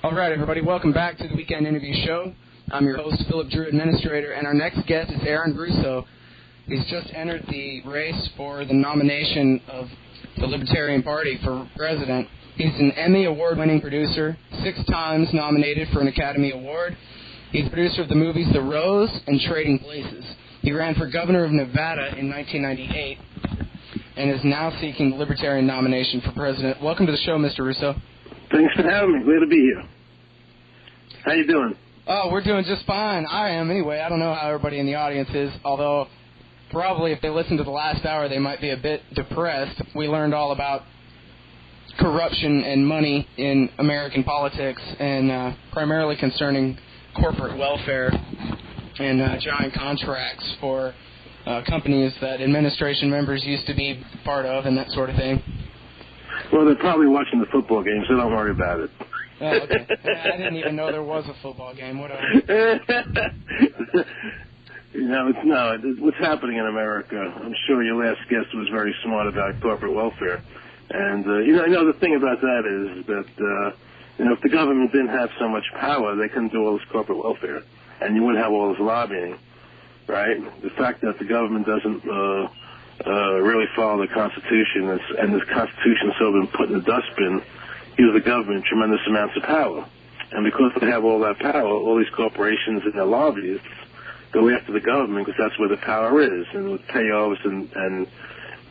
All right, everybody, welcome back to the Weekend Interview Show. I'm your host, Philip Drew, Administrator, and our next guest is Aaron Russo. He's just entered the race for the nomination of the Libertarian Party for president. He's an Emmy Award-winning producer, 6 times nominated for an Academy Award. He's the producer of the movies The Rose and Trading Places. He ran for governor of Nevada in 1998 and is now seeking the Libertarian nomination for president. Welcome to the show, Mr. Russo. Thanks for having me. Glad to be here. How you doing? Oh, we're doing just fine. I am, anyway. I don't know how everybody in the audience is, although probably if they listen to the last hour, they might be a bit depressed. We learned all about corruption and money in American politics, and primarily concerning corporate welfare and giant contracts for companies that administration members used to be part of and that sort of thing. Well, they're probably watching the football game, so don't worry about it. Oh, okay. I didn't even know there was a football game. Whatever. What's happening in America, I'm sure your last guest was very smart about corporate welfare. And, the thing about that is that, if the government didn't have so much power, they couldn't do all this corporate welfare. And you wouldn't have all this lobbying, right? The fact that the government doesn't really follow the Constitution, and the Constitution's so been put in the dustbin, gives the government tremendous amounts of power. And because they have all that power, all these corporations and their lobbyists go after the government because that's where the power is. And with payoffs and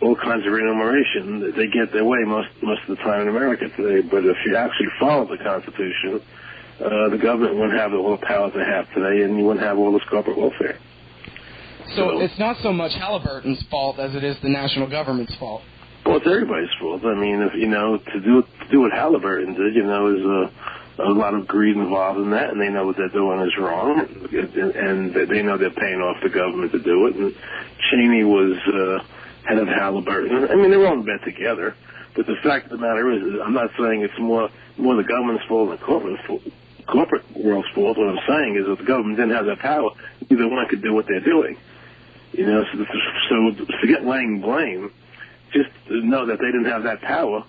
all kinds of remuneration, they get their way most of the time in America today. But if you actually follow the Constitution, the government wouldn't have all the power they have today, and you wouldn't have all this corporate welfare. So it's not so much Halliburton's fault as it is the national government's fault. Well, it's everybody's fault. I mean, if to do what Halliburton did, is a lot of greed involved in that, and they know what they're doing is wrong, and they know they're paying off the government to do it. And Cheney was head of Halliburton. I mean, they're all in bed together. But the fact of the matter is, I'm not saying it's more the government's fault than corporate world's fault. What I'm saying is, if the government didn't have that power, neither one could do what they're doing. So forget laying blame. Just know that they didn't have that power.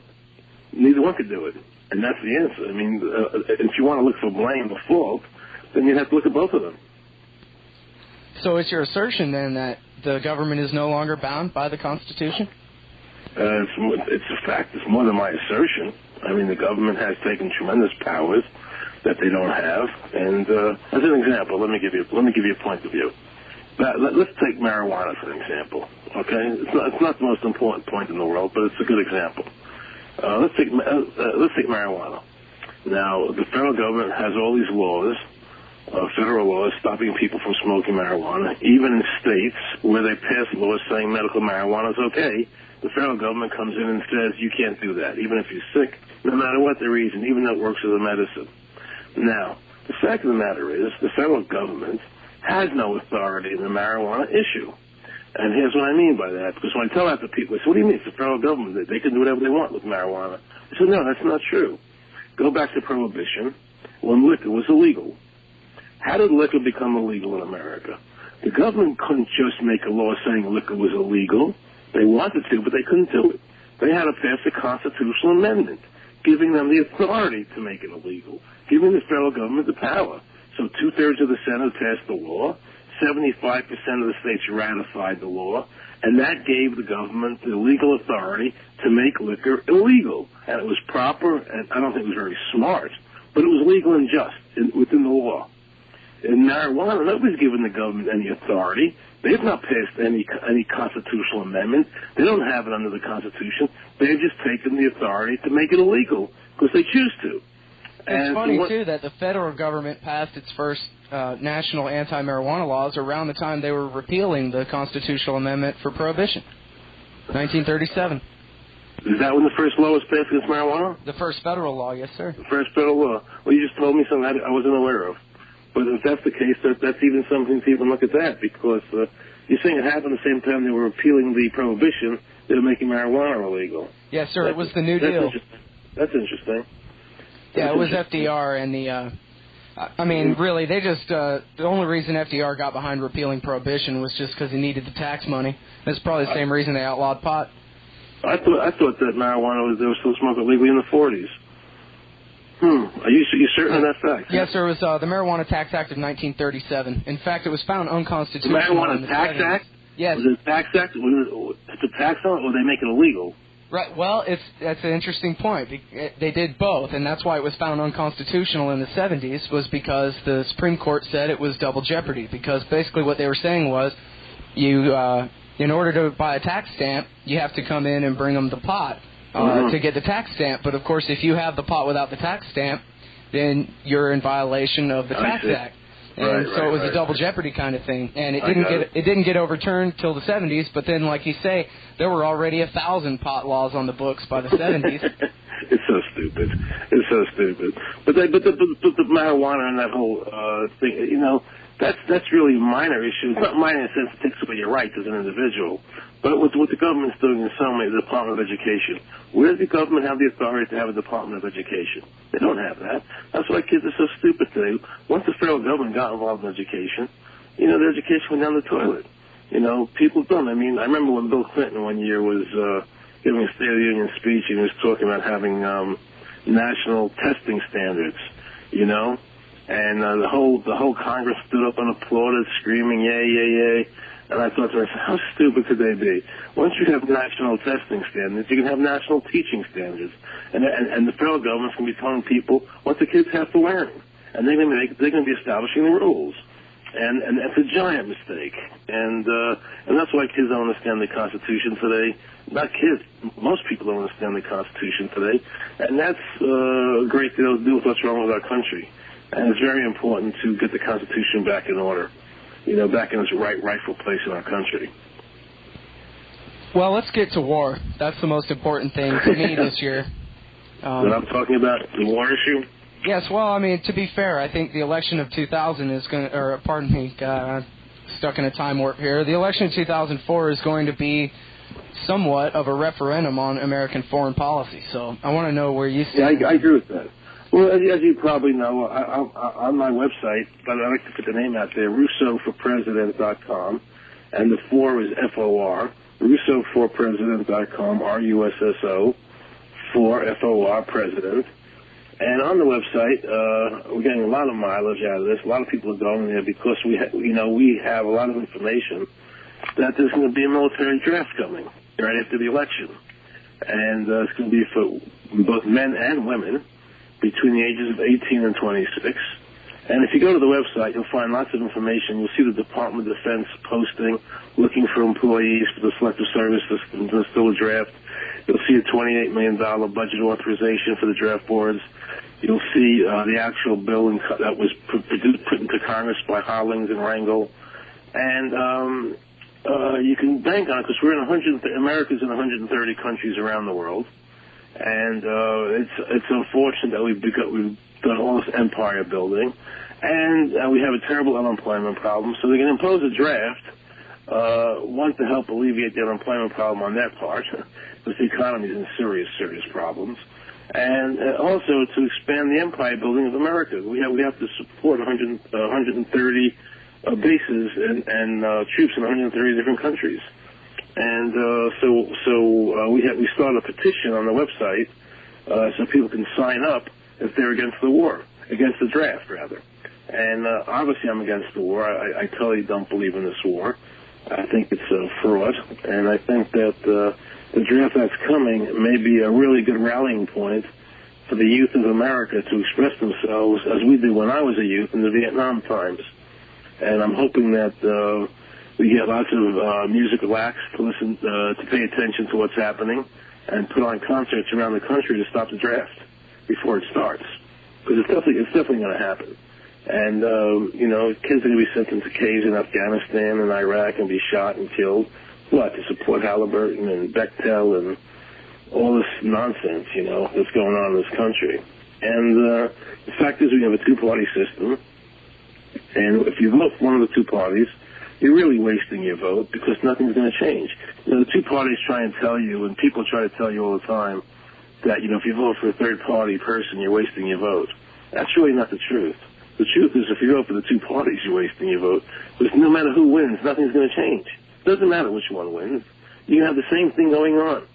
Neither one could do it. And that's the answer. I mean, if you want to look for blame or fault, then you'd have to look at both of them. So it's your assertion, then, that the government is no longer bound by the Constitution? It's a fact. It's more than my assertion. I mean, the government has taken tremendous powers that they don't have. And as an example, let me give you a point of view. Let's take marijuana for an example. Okay, it's not the most important point in the world, but it's a good example. Let's take marijuana. Now, the federal government has all these laws, federal laws, stopping people from smoking marijuana. Even in states where they pass laws saying medical marijuana is okay, the federal government comes in and says you can't do that, even if you're sick, no matter what the reason, even though it works as a medicine. Now, the fact of the matter is the federal government has no authority in the marijuana issue. And here's what I mean by that, because when I tell that to people, they say, what do you mean? It's the federal government. They can do whatever they want with marijuana. I said, no, that's not true. Go back to Prohibition when liquor was illegal. How did liquor become illegal in America? The government couldn't just make a law saying liquor was illegal. They wanted to, but they couldn't do it. They had to pass a constitutional amendment, giving them the authority to make it illegal, giving the federal government the power. So 2/3 of the Senate passed the law, 75% of the states ratified the law, and that gave the government the legal authority to make liquor illegal. And it was proper, and I don't think it was very smart, but it was legal and just within the law. In marijuana, nobody's given the government any authority. They've not passed any constitutional amendment. They don't have it under the Constitution. They've just taken the authority to make it illegal because they choose to. It's funny, too, that the federal government passed its first national anti-marijuana laws around the time they were repealing the constitutional amendment for Prohibition, 1937. Is that when the first law was passed against marijuana? The first federal law, yes, sir. The first federal law. Well, you just told me something I wasn't aware of. But if that's the case, that's even something to even look at that, because you're saying it happened the same time they were repealing the Prohibition, they were making marijuana illegal. Yes, sir, it was the New Deal. That's interesting. Yeah, it was FDR and really, they just, the only reason FDR got behind repealing Prohibition was just because he needed the tax money. That's probably the same reason they outlawed pot. I thought that marijuana they were still smoking legally in the 40s. Are you certain of that fact? Yes, sir. It was the Marijuana Tax Act of 1937. In fact, it was found unconstitutional. The Marijuana Tax Act? Yes. Was it a tax act? Was it a tax on it, or they make it illegal? Right. Well, that's an interesting point. They did both, and that's why it was found unconstitutional in the 70s, was because the Supreme Court said it was double jeopardy, because basically what they were saying was you, in order to buy a tax stamp, you have to come in and bring them the pot to get the tax stamp. But, of course, if you have the pot without the tax stamp, then you're in violation of the Tax Act. And so it was a double jeopardy kind of thing. And it didn't get overturned till the 70s, but then, like you say, there were already 1,000 pot laws on the books by the 70s. It's so stupid. It's so stupid. But the marijuana and that whole thing, you know, that's really a minor issue. It's not minor in the sense it takes away your rights as an individual. But what the government's doing in some way, the Department of Education. Where does the government have the authority to have a Department of Education? They don't have that. That's why kids are so stupid today. Once the federal government got involved in education, you know, their education went down the toilet. You know, people don't. I mean, I remember when Bill Clinton one year was giving a State of the Union speech, and he was talking about having national testing standards, you know? And the whole Congress stood up and applauded, screaming, yay, yay, yay. And I thought to myself, how stupid could they be? Once you have national testing standards, you can have national teaching standards. And the federal government's going to be telling people what the kids have to learn. And they're going to be establishing the rules. And that's a giant mistake. And that's why kids don't understand the Constitution today. Not kids. Most people don't understand the Constitution today. And that's a great deal to do with what's wrong with our country. And it's very important to get the Constitution back in order, you know, back in its rightful place in our country. Well, let's get to war. That's the most important thing to me this year. What I'm talking about, the war issue? Yes, well, I mean, to be fair, I think the election of 2000 is going to, or pardon me, stuck in a time warp here. The election of 2004 is going to be somewhat of a referendum on American foreign policy. So I want to know where you stand. Yeah, I agree with that. Well, as you probably know, on my website, but I like to put the name out there, RussoForPresident.com, and the for is F-O-R, RussoForPresident.com, R-U-S-S-O, for F-O-R, President. And on the website, we're getting a lot of mileage out of this. A lot of people are going there because we have a lot of information that there's going to be a military draft coming right after the election. And it's going to be for both men and women, between the ages of 18 and 26. And if you go to the website, you'll find lots of information. You'll see the Department of Defense posting, looking for employees for the Selective Service System to instill a draft. You'll see a $28 million budget authorization for the draft boards. You'll see the actual bill that was put into Congress by Hollings and Rangel. And you can bank on it because America's in 130 countries around the world. And it's unfortunate that we've done all this empire building, and we have a terrible unemployment problem. So they're going to impose a draft, one, to help alleviate the unemployment problem on their part, because the economy is in serious problems, and also to expand the empire building of America. We have to support 130 bases and troops in 130 different countries. And so we started a petition on the website so people can sign up if they're against the war, against the draft, rather. And obviously I'm against the war. I totally don't believe in this war. I think it's a fraud. And I think that the draft that's coming may be a really good rallying point for the youth of America to express themselves as we did when I was a youth in the Vietnam times. And I'm hoping that we get lots of musical acts to listen, to pay attention to what's happening, and put on concerts around the country to stop the draft before it starts, because it's definitely going to happen. And kids are going to be sent into caves in Afghanistan and Iraq and be shot and killed. What, to support Halliburton and Bechtel and all this nonsense, that's going on in this country. And the fact is, we have a two-party system, and if you vote for one of the two parties, you're really wasting your vote because nothing's going to change. The two parties try and tell you, and people try to tell you all the time, that, if you vote for a third-party person, you're wasting your vote. That's really not the truth. The truth is, if you vote for the two parties, you're wasting your vote. Because no matter who wins, nothing's going to change. It doesn't matter which one wins. You have the same thing going on.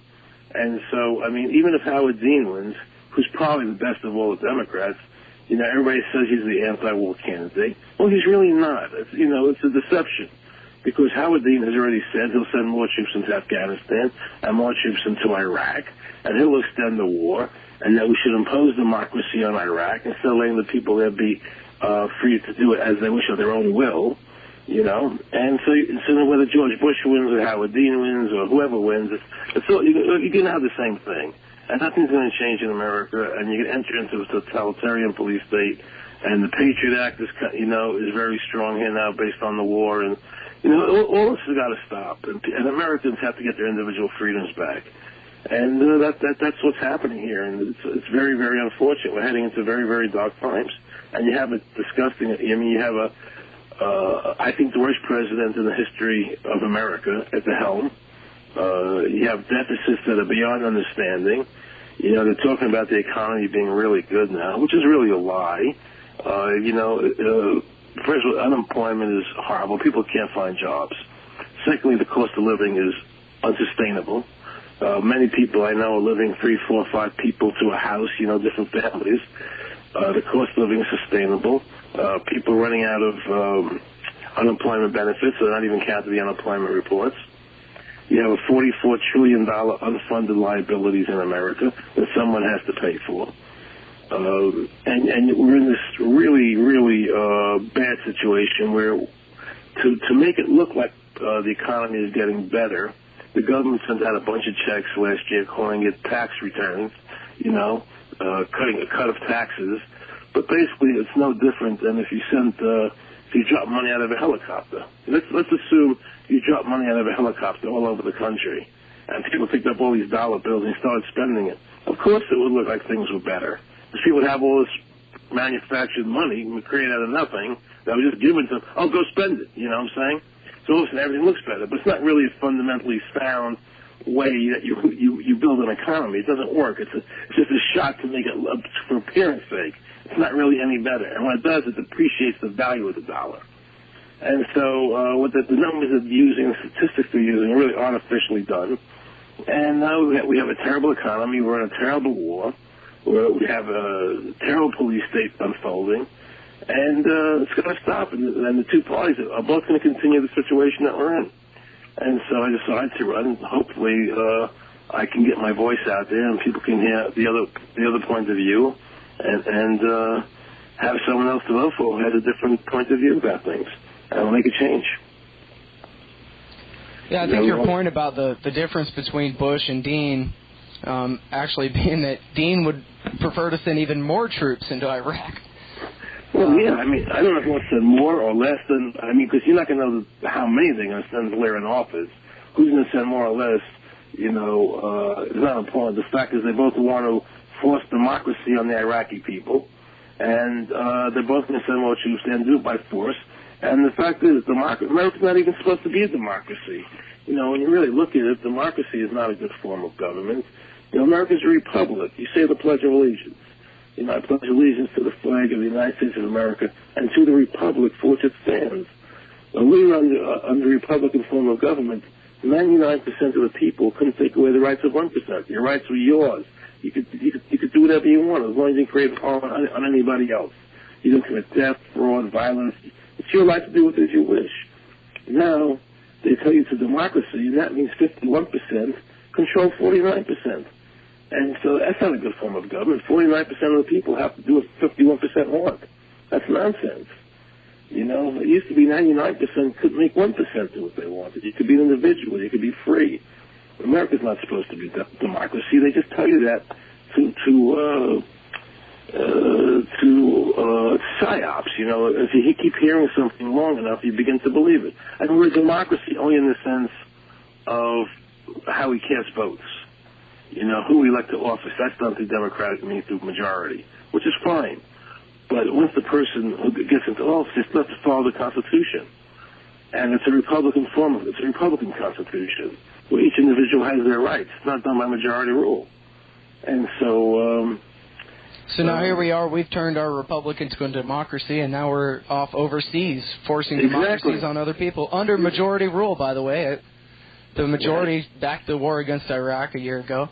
And so, even if Howard Dean wins, who's probably the best of all the Democrats, You know, everybody says he's the anti-war candidate. Well, he's really not. It's a deception. Because Howard Dean has already said he'll send more troops into Afghanistan and more troops into Iraq, and he'll extend the war, and that we should impose democracy on Iraq instead of letting the people there be free to do it as they wish of their own will, you know. And so whether George Bush wins or Howard Dean wins or whoever wins, it's all, you're going to have the same thing. And nothing's going to change in America, and you can enter into a totalitarian police state. And the Patriot Act is very strong here now based on the war. And, you know, all this has got to stop. And Americans have to get their individual freedoms back. And that's what's happening here. And it's very, very unfortunate. We're heading into very, very dark times. And you have a disgusting, you have I think the worst president in the history of America at the helm. You have deficits that are beyond understanding. You know, they're talking about the economy being really good now, which is really a lie. First of all, unemployment is horrible. People can't find jobs. Secondly, the cost of living is unsustainable. Many people I know are living 3, 4, 5 people to a house, different families. The cost of living is sustainable. People running out of unemployment benefits, so they're not even counting the unemployment reports. You have a $44 trillion unfunded liabilities in America that someone has to pay for. And we're in this really, really bad situation where to make it look like the economy is getting better, the government sent out a bunch of checks last year calling it tax returns, cutting a cut of taxes. But basically it's no different than if you drop money out of a helicopter. Let's assume you drop money out of a helicopter all over the country, and people picked up all these dollar bills and started spending it. Of course it would look like things were better. Because people would have all this manufactured money created out of nothing that was just given to them. Oh, go spend it, you know what I'm saying? So all of a sudden everything looks better, but it's not really a fundamentally sound way that you build an economy. It doesn't work. It's just a shot to make it, for appearance sake. It's not really any better. And what it does, it depreciates the value of the dollar. And so what the numbers they're using, the statistics they're using are really artificially done. And now we have a terrible economy. We're in a terrible war. We have a terrible police state unfolding. And it's going to stop. And the two parties are both going to continue the situation that we're in. And so I decided to run. Hopefully I can get my voice out there and people can hear the other point of view and have someone else to vote for who has a different point of view about things. And we'll make a change. Yeah, I think your point about the difference between Bush and Dean actually being that Dean would prefer to send even more troops into Iraq. Well, yeah, I mean, I don't know if he wants to send more or less than, because you're not going to know how many they're going to send Blair in office. Who's going to send more or less, is not important. The fact is they both want to force democracy on the Iraqi people, and they're both going to send more troops and do it by force. And the fact is, America's not even supposed to be a democracy. When you really look at it, democracy is not a good form of government. America's a republic. You say the Pledge of Allegiance. I pledge allegiance to the flag of the United States of America and to the republic for which it stands. When we were under Republican form of government, 99% of the people couldn't take away the rights of 1%. Your rights were yours. You could do whatever you want as long as you didn't create harm on anybody else. You didn't commit theft, fraud, violence. It's your right to do it as you wish. Now, they tell you it's a democracy, and that means 51% control 49%. And so that's not a good form of government. 49% of the people have to do what 51% want. That's nonsense. It used to be 99% could make 1% do what they wanted. You could be an individual. You could be free. America's not supposed to be democracy. They just tell you that to psyops. If you keep hearing something long enough, you begin to believe it. And we're a democracy only in the sense of how we cast votes. Who we elect to office. That's done through democratic means, through majority, which is fine. But once the person who gets into office, it's not to follow the Constitution. And it's a Republican Constitution, where each individual has their rights. It's not done by majority rule. And so... So now here we are, we've turned our republic into a democracy, and now we're off overseas, forcing democracies on other people, under majority rule, by the way. The majority backed the war against Iraq a year ago.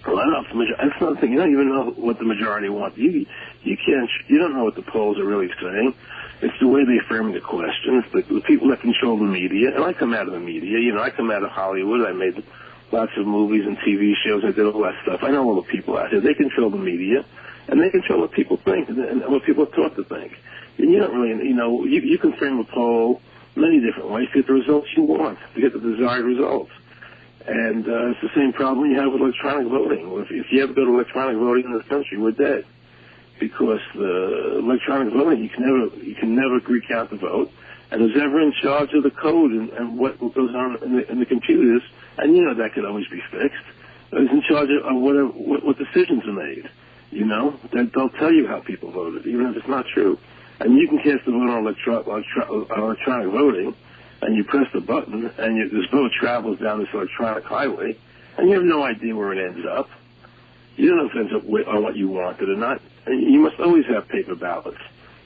Well, I don't know the majority. That's another thing. You don't even know what the majority wants. You don't know what the polls are really saying. It's the way they frame the questions. The people that control the media, and I come out of the media. I come out of Hollywood. I made lots of movies and TV shows. I did all that stuff. I know all the people out here. They control the media, and they control what people think and what people are taught to think. And you don't really, you can frame a poll many different ways to get the results you want, to get the desired results. And it's the same problem you have with electronic voting. If you ever go to electronic voting in this country, we're dead. Because the electronic voting, you can never recount the vote. And who's ever in charge of the code and what goes on in the computers, and that could always be fixed, is in charge of what decisions are made. They'll tell you how people voted, even if it's not true. And you can cast a vote on electronic voting, and you press the button, and this vote travels down this electronic highway, and you have no idea where it ends up. You don't know if it ends up on what you wanted or not. And you must always have paper ballots.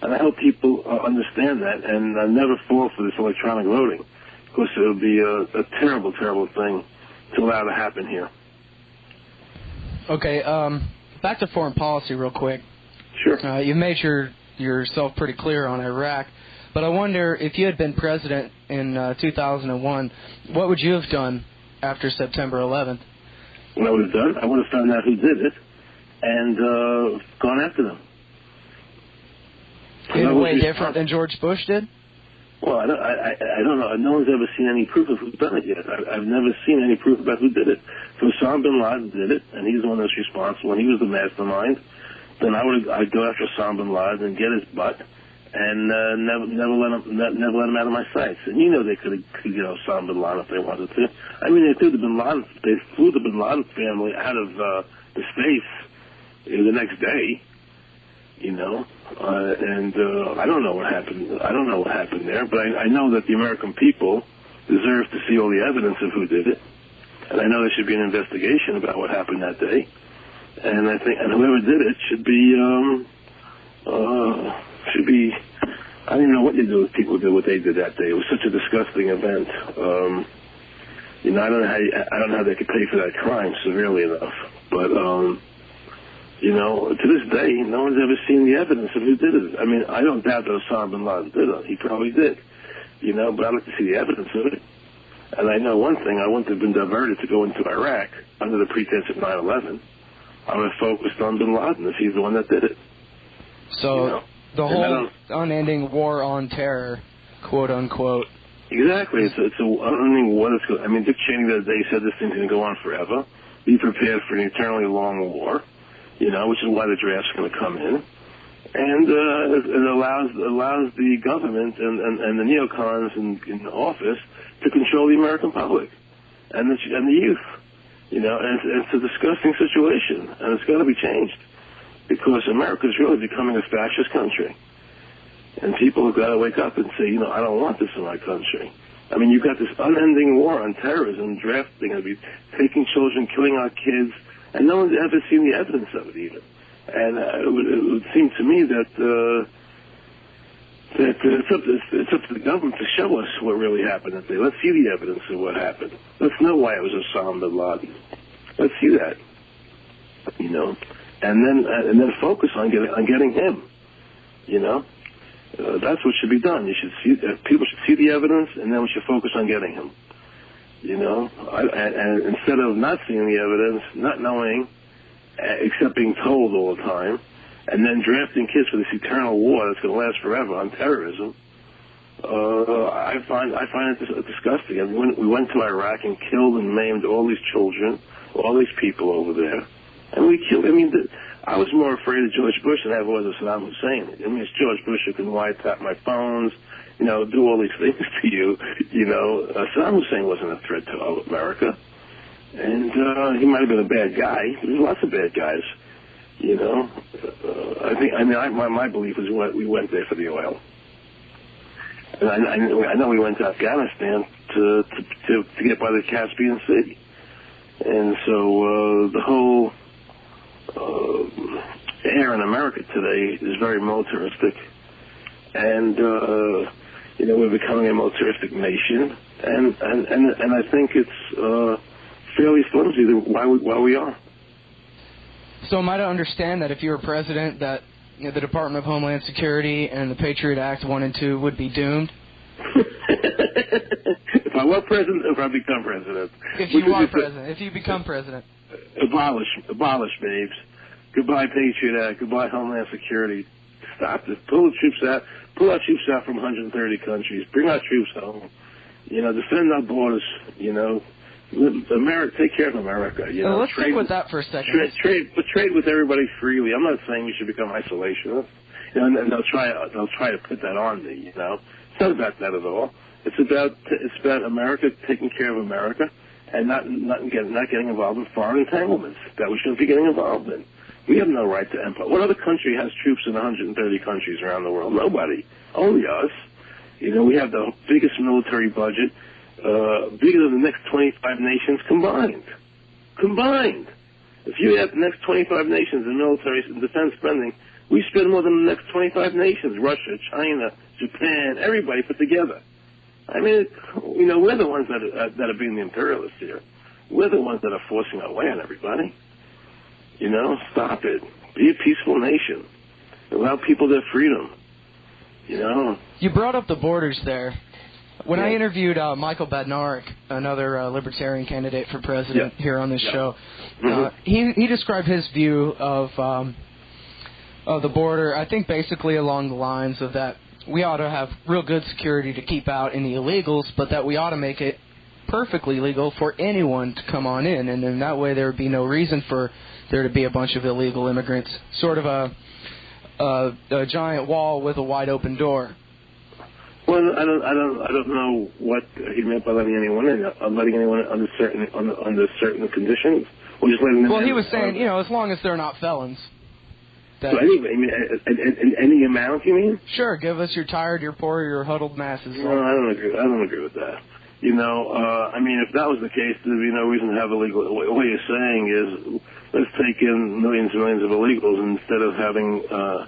And I hope people understand that and never fall for this electronic voting, because it would be a terrible, terrible thing to allow to happen here. Okay, back to foreign policy real quick. Sure. You've made yourself pretty clear on Iraq, but I wonder if you had been president in 2001, what would you have done after September 11th? What I would have done, I would have found out who did it and gone after them. In a way different than George Bush did? Well, I don't know. No one's ever seen any proof of who's done it yet. I've never seen any proof about who did it. So Osama bin Laden did it, and he's the one that's responsible, and he was the mastermind. Then I'd go after Osama bin Laden and get his butt, and never let him out of my sights. And they could get Osama bin Laden if they wanted to. I mean, they flew the bin Laden family out of the space the next day. And I don't know what happened. I don't know what happened there, but I know that the American people deserve to see all the evidence of who did it, and I know there should be an investigation about what happened that day. And I think, and whoever did it should be. I don't even know what you do if people did what they did that day. It was such a disgusting event. I don't know how they could pay for that crime severely enough, but. To this day, no one's ever seen the evidence of who did it. I mean, I don't doubt that Osama bin Laden did it. He probably did. But I'd like to see the evidence of it. And I know one thing, I wouldn't have been diverted to go into Iraq under the pretense of 9/11. I would have focused on bin Laden if he's the one that did it. So the whole unending war on terror, quote unquote. Exactly. It's an unending war. I mean, Dick Cheney the other day said this thing's going to go on forever. Be prepared for an eternally long war. Which is why the draft's going to come in. And it allows the government and the neocons in office to control the American public and the youth. And it's a disgusting situation, and it's got to be changed because America is really becoming a fascist country. And people have got to wake up and say, I don't want this in my country. I mean, you've got this unending war on terrorism, drafting, taking children, killing our kids, and no one's ever seen the evidence of it even. And it would seem to me that it's up to the government to show us what really happened that day. Let's see the evidence of what happened. Let's know why it was Osama bin Laden. Let's see that. And then focus on getting him. That's what should be done. People should see the evidence, and then we should focus on getting him. And instead of not seeing the evidence, not knowing, except being told all the time, and then drafting kids for this eternal war that's going to last forever on terrorism, I find it disgusting. I mean, we went to Iraq and killed and maimed all these children, all these people over there, and we killed. I mean, I was more afraid of George Bush than I was of Saddam Hussein. I mean, it's George Bush who can wiretap my phones, do all these things to you. Saddam Hussein wasn't a threat to America. And he might have been a bad guy. There's lots of bad guys, my belief is we went there for the oil. And I know we went to Afghanistan to get by the Caspian Sea. And so the whole air in America today is very militaristic. And, we're becoming a militaristic nation. And I think it's fairly flimsy while we are. So am I to understand that if you were president, that the Department of Homeland Security and the Patriot Act 1 and 2 would be doomed? If I were president, if I become president. If you are president, if you become president. Abolish, babes. Goodbye Patriot Act, goodbye Homeland Security. Stop this. Pull our troops out from 130 countries. Bring our troops home. Defend our borders, America, take care of America. Let's stick with that for a second. Trade with everybody freely. I'm not saying we should become isolationists. And they'll try to put that on me. It's not about that at all. It's about America taking care of America and not getting involved in foreign entanglements that we shouldn't be getting involved in. We have no right to empire. What other country has troops in 130 countries around the world? Nobody. Only us. We have the biggest military budget, bigger than the next 25 nations combined. Combined. If you add the next 25 nations in military and defense spending, we spend more than the next 25 nations, Russia, China, Japan, everybody put together. I mean, we're the ones that are being the imperialists here. We're the ones that are forcing our way on everybody. Stop it. Be a peaceful nation. Allow people their freedom. You brought up the borders there. When I interviewed Michael Badnarik, another Libertarian candidate for president here on this show, he described his view of the border, I think basically along the lines of that we ought to have real good security to keep out any illegals, but that we ought to make it perfectly legal for anyone to come on in, and in that way there would be no reason for there to be a bunch of illegal immigrants, sort of a giant wall with a wide open door. Well, I don't know what he meant by letting anyone in. Letting anyone under certain conditions, or just letting them in. Well, he was saying, as long as they're not felons. So anyway, any amount, you mean? Sure, give us your tired, your poor, your huddled masses. No, I don't agree with that. If that was the case, there'd be no reason to have illegal. What you're saying is, let's take in millions and millions of illegals instead of having. Why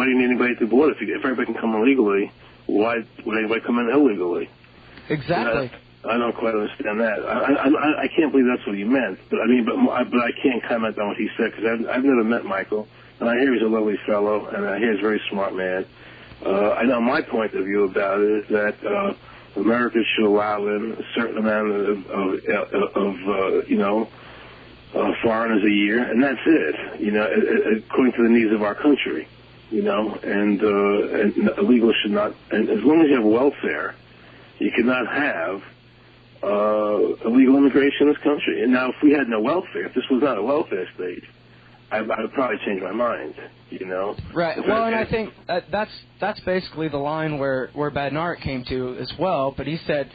do you need anybody at the border? If everybody can come illegally, why would anybody come in illegally? Exactly. I don't quite understand that. I can't believe that's what he meant. But I can't comment on what he said because I've never met Michael, and I hear he's a lovely fellow, and I hear he's a very smart man. I know my point of view about it is that America should allow in a certain amount of foreigners a year, and that's it. According to the needs of our country, and illegal should not. And as long as you have welfare, you cannot have illegal immigration in this country. And now, if we had no welfare, if this was not a welfare state, I would probably change my mind. Right. Well, and I think that's basically the line where Badnarik came to as well. But he said,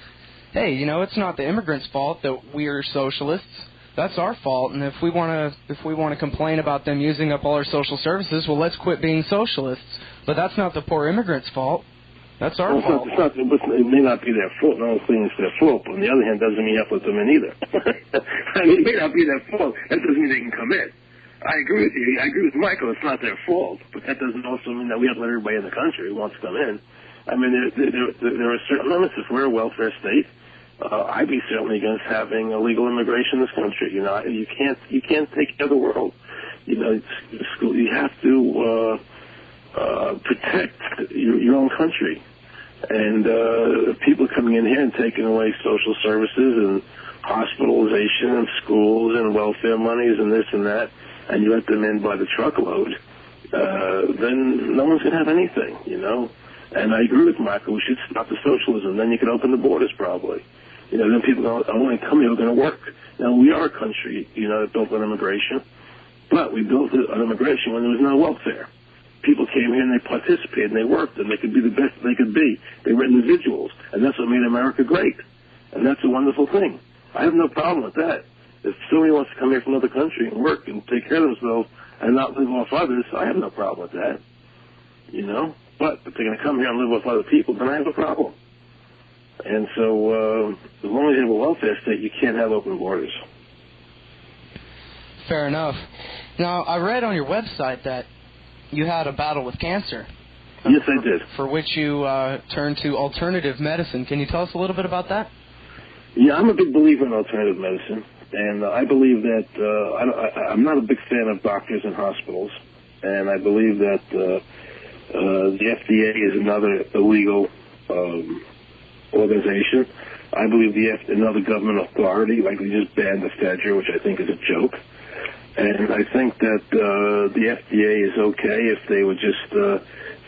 hey, it's not the immigrants' fault that we're socialists. That's our fault. And if we want to complain about them using up all our social services, well, let's quit being socialists. But that's not the poor immigrants' fault. That's our fault. It may not be their fault. No one thinks it's their fault. But on the other hand, doesn't mean you have to let them in either. It may not be their fault. That doesn't mean they can come in. I agree with you. I agree with Michael. It's not their fault, but that doesn't also mean that we have to let everybody in the country who wants to come in. I mean, there are certain limits. If we're a welfare state, I'd be certainly against having illegal immigration in this country. You can't take care of the world. You have to protect your own country. And people coming in here and taking away social services and hospitalization and schools and welfare monies and this and that, and you let them in by the truckload, then no one's going to have anything, And I agree with Michael. We should stop the socialism. Then you can open the borders probably. Then people don't want to come here. We're going to work. Now, we are a country, that built on immigration, but we built it on immigration when there was no welfare. People came here and they participated and they worked and they could be the best they could be. They were individuals, and that's what made America great. And that's a wonderful thing. I have no problem with that. If somebody wants to come here from another country and work and take care of themselves and not live off others, I have no problem with that. But if they're going to come here and live off other people, then I have a problem. And so as long as you have a welfare state, you can't have open borders. Fair enough. Now, I read on your website that you had a battle with cancer. Yes, I did. For which you turned to alternative medicine. Can you tell us a little bit about that? Yeah, I'm a big believer in alternative medicine. And I believe that I'm not a big fan of doctors and hospitals, and I believe that the FDA is another illegal organization. I believe another government authority, like they just banned the statute, which I think is a joke. And I think that the FDA is okay if they would just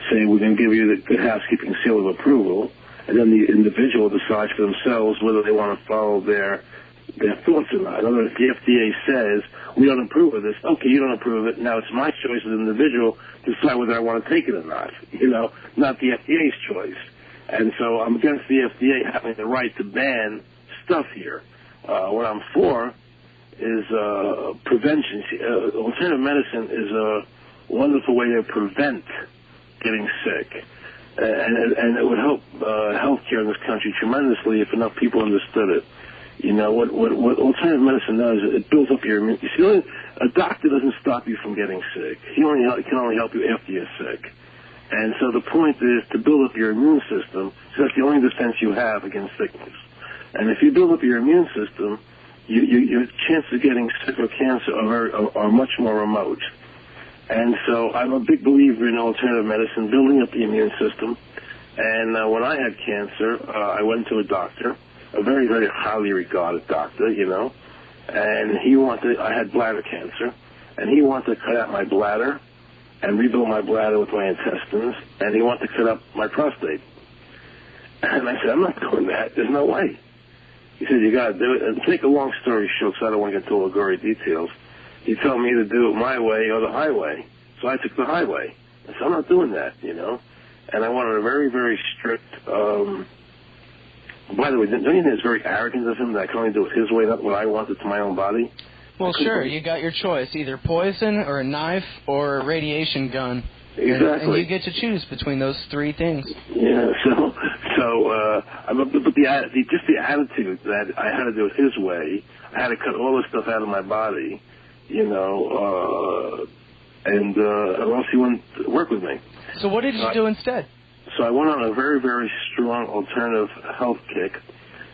say, we're going to give you the good housekeeping seal of approval, and then the individual decides for themselves whether they want to follow their thoughts or not. In other words, if the FDA says, we don't approve of this, okay, you don't approve of it, now it's my choice as an individual to decide whether I want to take it or not, not the FDA's choice. And so I'm against the FDA having the right to ban stuff here. What I'm for is prevention. Alternative medicine is a wonderful way to prevent getting sick. And it would help healthcare in this country tremendously if enough people understood it. What alternative medicine does, it builds up your immune. You see, a doctor doesn't stop you from getting sick. He can only help you after you're sick. And so the point is to build up your immune system, so that's the only defense you have against sickness. And if you build up your immune system, your chances of getting sick or cancer are much more remote. And so I'm a big believer in alternative medicine, building up the immune system. And when I had cancer, I went to a doctor, a very, very highly regarded doctor, and I had bladder cancer, and he wanted to cut out my bladder and rebuild my bladder with my intestines, and he wanted to cut up my prostate. And I said, I'm not doing that. There's no way. He said, you got to do it. And to make a long story short, because I don't want to get into all the gory details, he told me to do it my way or the highway. So I took the highway. I said, I'm not doing that, And I wanted a very, very strict, by the way, don't you think it's very arrogant of him that I can only do it his way, not what I wanted to my own body? Well, sure, you got your choice, either poison or a knife or a radiation gun. Exactly. And you get to choose between those three things. Yeah, but just the attitude that I had to do it his way, I had to cut all this stuff out of my body, or else he wouldn't work with me. So what did you do instead? So I went on a very, very strong alternative health kick,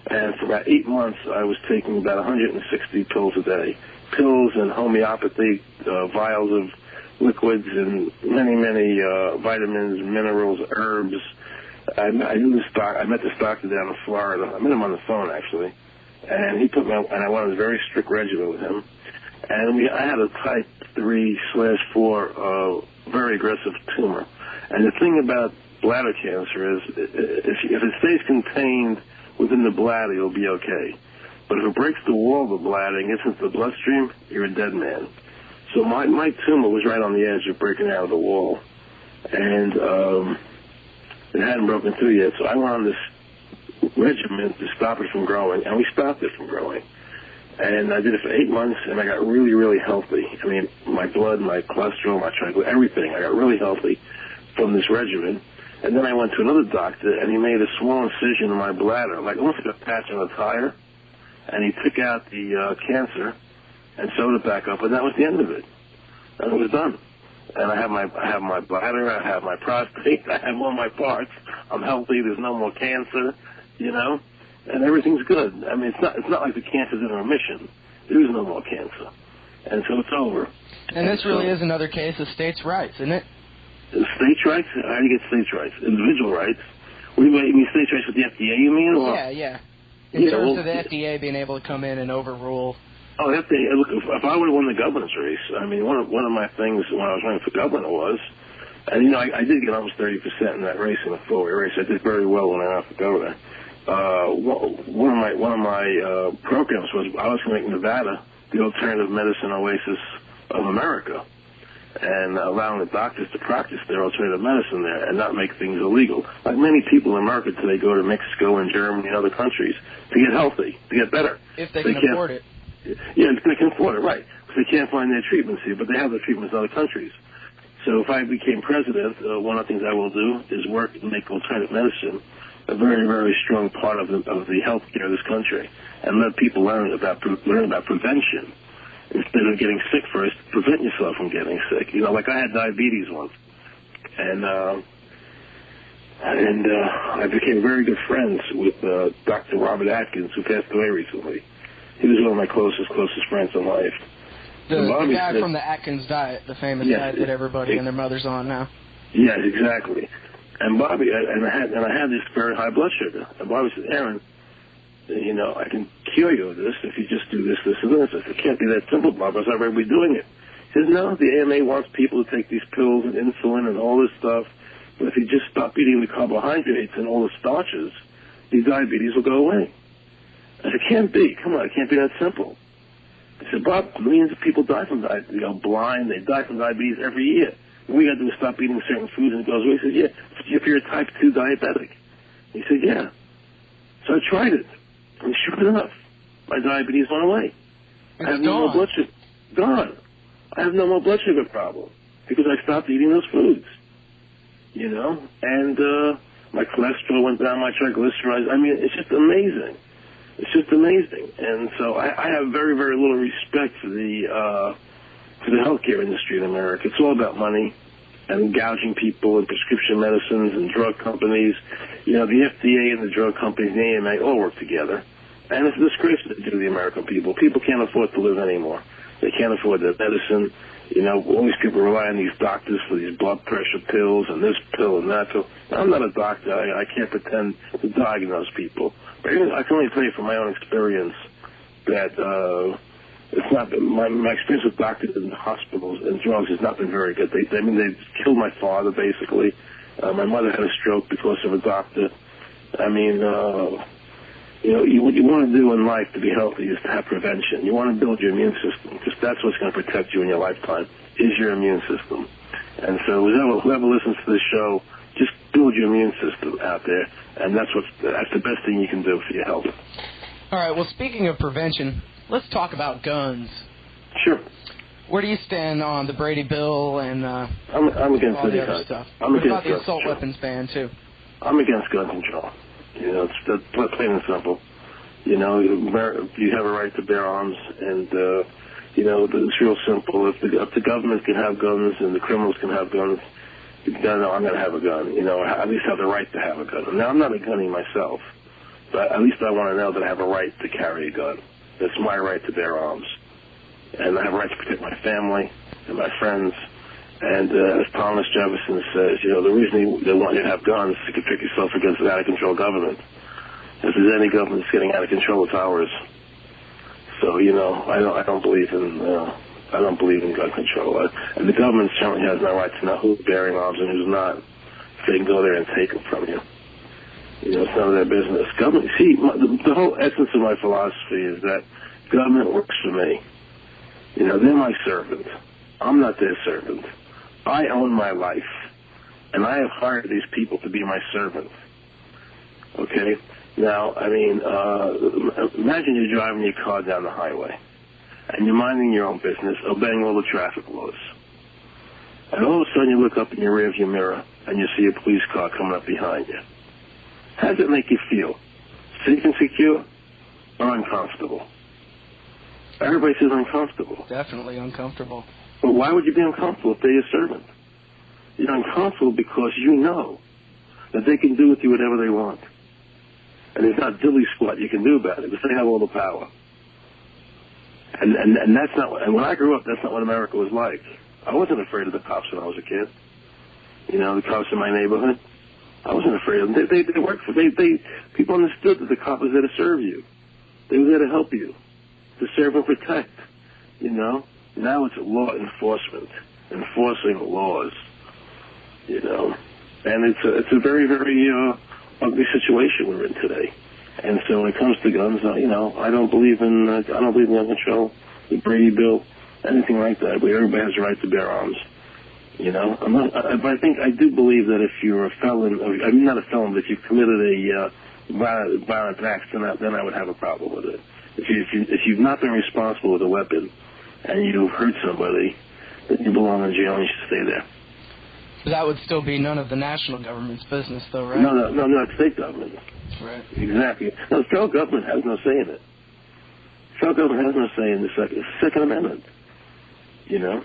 and for about 8 months I was taking about 160 pills a day. Pills and homeopathy, vials of liquids and many, many vitamins, minerals, herbs. I met this doctor down in Florida. I met him on the phone, actually. And he put me on, and I went on a very strict regimen with him. And I had a type 3/4 very aggressive tumor. And the thing about bladder cancer is if it stays contained within the bladder, you'll be okay. But if it breaks the wall of the bladder and gets into the bloodstream, you're a dead man. So my tumor was right on the edge of breaking out of the wall. And it hadn't broken through yet. So I went on this regimen to stop it from growing, and we stopped it from growing. And I did it for 8 months, and I got really, really healthy. I mean, my blood, my cholesterol, my triglycerides, everything. I got really healthy from this regimen. And then I went to another doctor, and he made a small incision in my bladder, like almost like a patch on a tire. And he took out the cancer and sewed it back up, and that was the end of it. And it was done. And I have my bladder, I have my prostate, I have all my parts. I'm healthy. There's no more cancer, and everything's good. I mean, it's not like the cancer's in remission. There is no more cancer, and so it's over. And this really is another case of states' rights, isn't it? States' rights? How do you get states' rights? Individual rights? What do you mean states' rights with the FDA? You mean? Or? Yeah. In terms of the FDA being able to come in and overrule. Oh, look, if I would have won the governor's race, I mean, one of my things when I was running for governor was, and I did get almost 30% in that race, in the four-way race. I did very well when I ran for governor. One of my programs was I was going to make Nevada the alternative medicine oasis of America, and allowing the doctors to practice their alternative medicine there and not make things illegal. Like many people in America today go to Mexico and Germany and other countries to get healthy, to get better. If they can afford it. Yeah, if they can afford it, right. Because they can't find their treatments here, but they have their treatments in other countries. So if I became president, one of the things I will do is work and make alternative medicine a very, very strong part of the health care of this country, and let people learn about prevention. Instead of getting sick first, prevent yourself from getting sick. Like I had diabetes once, and I became very good friends with Dr. Robert Atkins, who passed away recently. He was one of my closest friends in life. The guy from the Atkins diet, the famous diet that everybody and their mother's on now. Yes, exactly. And Bobby, I had this very high blood sugar. And Bobby said, Aaron, you know, I can cure you of this if you just do this, this, and this. I said, it can't be that simple, Bob. I was already doing it. He says, no, the AMA wants people to take these pills and insulin and all this stuff. But if you just stop eating the carbohydrates and all the starches, the diabetes will go away. I said, it can't be. Come on, it can't be that simple. I said, Bob, millions of people die from diabetes. They go blind. They die from diabetes every year. What we got to do is stop eating certain foods, and it goes away. He said, yeah, if you're a type 2 diabetic. He said, yeah. So I tried it. And sure enough, my diabetes went away. I have no more blood sugar. Gone. I have no more blood sugar problem because I stopped eating those foods. You know? And my cholesterol went down, my triglycerides. I mean, it's just amazing. It's just amazing. And so I have very, very little respect for the healthcare industry in America. It's all about money and gouging people and prescription medicines and drug companies. You know, the FDA and the drug companies and the AMA all work together. And it's a disgrace to the American people. People can't afford to live anymore. They can't afford their medicine. You know, all these people rely on these doctors for these blood pressure pills and this pill and that pill. I'm not a doctor. I can't pretend to diagnose people. But I can only tell you from my own experience that it's not been, my experience with doctors and hospitals and drugs has not been very good. They killed my father, basically. My mother had a stroke because of a doctor. I mean, you know, what you want to do in life to be healthy is to have prevention. You want to build your immune system because that's what's going to protect you in your lifetime is your immune system. And so whoever listens to this show, just build your immune system out there, and that's the best thing you can do for your health. All right, well, speaking of prevention, let's talk about guns. Sure. Where do you stand on the Brady bill and I'm against all the other stuff? What about the assault weapons ban, too? I'm against gun control. You know, it's plain and simple. You know, you have a right to bear arms, and, you know, it's real simple. If the government can have guns and the criminals can have guns, then I'm going to have a gun. You know, at least have the right to have a gun. Now, I'm not a gunny myself, but at least I want to know that I have a right to carry a gun. That's my right to bear arms. And I have a right to protect my family and my friends. And as Thomas Jefferson says, you know, the reason they want you to have guns is to protect yourself against an out-of-control government. If there's any government that's getting out of control, it's ours. So, you know, I don't believe in gun control. And the government certainly has no right to know who's bearing arms and who's not. They can go there and take them from you. You know, it's none of their business. Government. See, the whole essence of my philosophy is that government works for me. You know, they're my servant. I'm not their servant. I own my life, and I have hired these people to be my servants. Okay? Now, I mean, imagine you're driving your car down the highway, and you're minding your own business, obeying all the traffic laws. And all of a sudden you look up in your rearview mirror, and you see a police car coming up behind you. How does it make you feel? Safe and secure or uncomfortable? Everybody says uncomfortable. Definitely uncomfortable. But why would you be uncomfortable if they're your servant? You're uncomfortable because you know that they can do with you whatever they want. And there's not dilly squat you can do about it because they have all the power. And that's not. And when I grew up, that's not what America was like. I wasn't afraid of the cops when I was a kid. You know, the cops in my neighborhood. I wasn't afraid of them. They worked for. People understood that the cop was there to serve you. They were there to help you, to serve and protect. You know. Now it's law enforcement, enforcing laws, you know, and it's a very, very ugly situation we're in today. And so when it comes to guns, you know, I don't believe in gun control, the Brady bill, anything like that. But everybody has a right to bear arms, you know. But I do believe that if you're a felon, I'm not a felon, but if you've committed a violent act, then I would have a problem with it. If you've not been responsible with a weapon, and you've hurt somebody, then you belong in jail and you should stay there. But that would still be none of the national government's business, though, right? No, not state government. Right. Exactly. No, the federal government has no say in it. The federal government has no say in the Second Amendment, you know.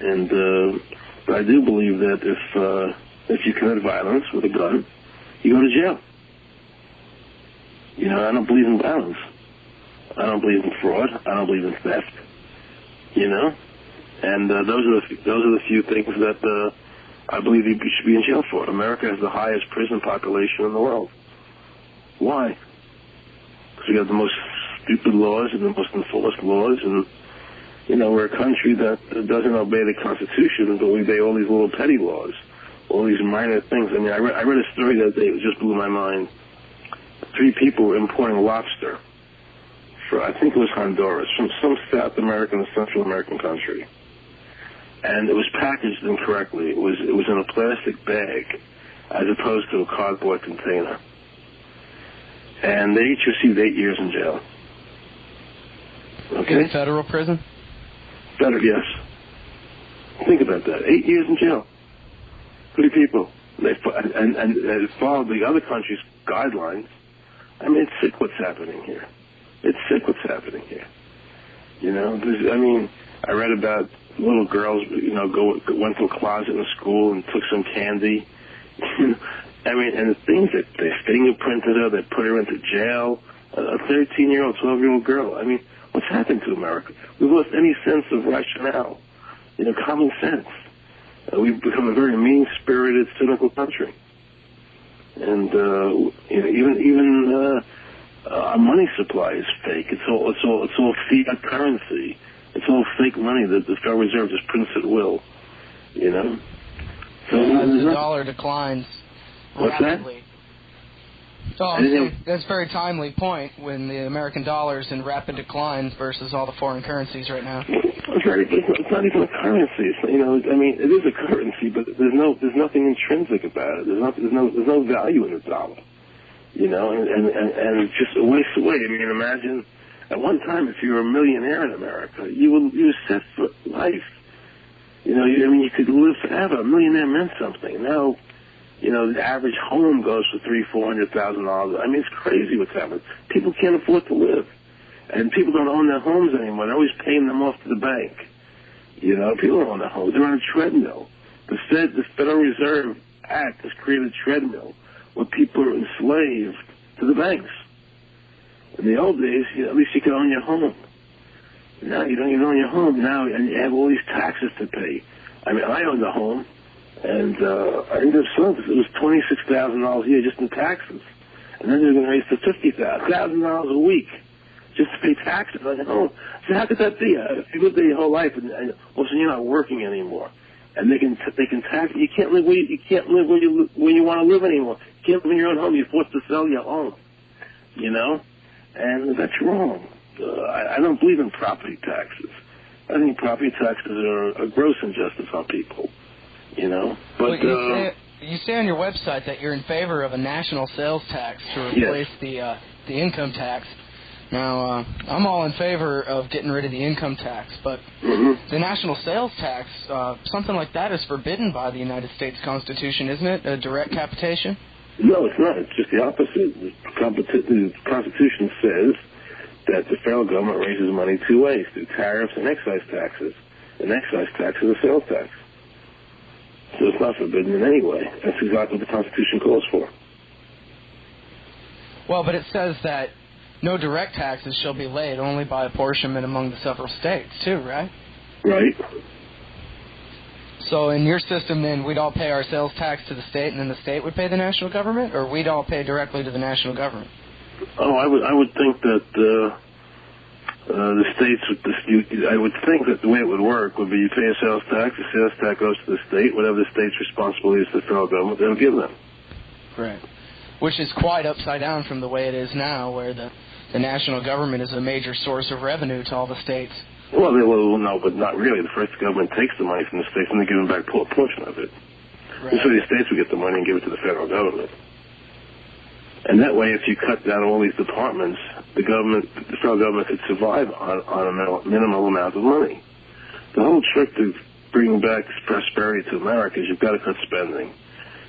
And but I do believe that if you commit violence with a gun, you go to jail. You know, I don't believe in violence. I don't believe in fraud. I don't believe in theft. You know, and those are the few things that I believe you should be in jail for. America has the highest prison population in the world. Why? Because we have the most stupid laws and the most enforced laws, and you know, we're a country that doesn't obey the Constitution, but we obey all these little petty laws, all these minor things. I mean, I read a story the other day that just blew my mind. 3 people were importing lobster for, I think it was Honduras, from some South American or Central American country. And it was packaged incorrectly. It was in a plastic bag as opposed to a cardboard container. And they each received 8 years in jail. Okay? In federal prison? Federal, yes. Think about that. 8 years in jail. 3 people. And they followed the other country's guidelines. I mean, it's sick what's happening here. It's sick what's happening here. You know, I read about little girls, you know, went to a closet in a school and took some candy. I mean, and the things that they fingerprinted her, they put her into jail. A 13-year-old, 12-year-old girl. I mean, what's happened to America? We've lost any sense of rationale, you know, common sense. We've become a very mean-spirited, cynical country. And you know, even our money supply is fake. It's all fiat currency. It's all fake money that the Federal Reserve just prints at will. You know. So as the dollar declines rapidly. That? That's a very timely point when the American dollar is in rapid decline versus all the foreign currencies right now. It's not even a currency. It's, you know, I mean, it is a currency, but there's nothing intrinsic about it. There's no value in the dollar. You know, and it's just a waste away. I mean, imagine at one time if you were a millionaire in America, you were set for life. You know, you could live forever. A millionaire meant something. Now, you know, the average home goes for $300,000-$400,000. I mean, it's crazy what's happening. People can't afford to live. And people don't own their homes anymore. They're always paying them off to the bank. You know, people don't own their homes. They're on a treadmill. The Federal Reserve Act has created a treadmill where people are enslaved to the banks. In the old days, at least you could own your home. Now you don't even own your home now, and you have all these taxes to pay. I mean, I owned a home, and I think it was $26,000 a year just in taxes. And then they're going to raise to $50,000 a week just to pay taxes on your home. So how could that be? If you live there your whole life, and all of a sudden you're not working anymore, and they can tax you. You can't live where you want to live anymore. You can't live in your own home. You're forced to sell your home. You know, and that's wrong. I don't believe in property taxes. I think property taxes are a gross injustice on people. You know, but you say on your website that you're in favor of a national sales tax to replace the income tax. Now, I'm all in favor of getting rid of the income tax, but the national sales tax, something like that is forbidden by the United States Constitution, isn't it? A direct capitation? No, it's not. It's just the opposite. The Constitution says that the federal government raises money 2 ways, through tariffs and excise taxes. An excise tax is a sales tax. So it's not forbidden in any way. That's exactly what the Constitution calls for. Well, but it says that no direct taxes shall be laid, only by apportionment among the several states, too, right? Right. So in your system, then, we'd all pay our sales tax to the state, and then the state would pay the national government, or we'd all pay directly to the national government? Oh, I would think that the states would I would think that the way it would work would be you pay a sales tax, the sales tax goes to the state, whatever the state's responsibility is to the federal government, they'll give them. Right. Which is quite upside down from the way it is now, where the national government is a major source of revenue to all the states. Well, no, but not really. The first government takes the money from the states and they give them back a portion of it. Right. So the states would get the money and give it to the federal government. And that way, if you cut down all these departments, the federal government could survive on a minimal amount of money. The whole trick to bring back prosperity to America is you've got to cut spending.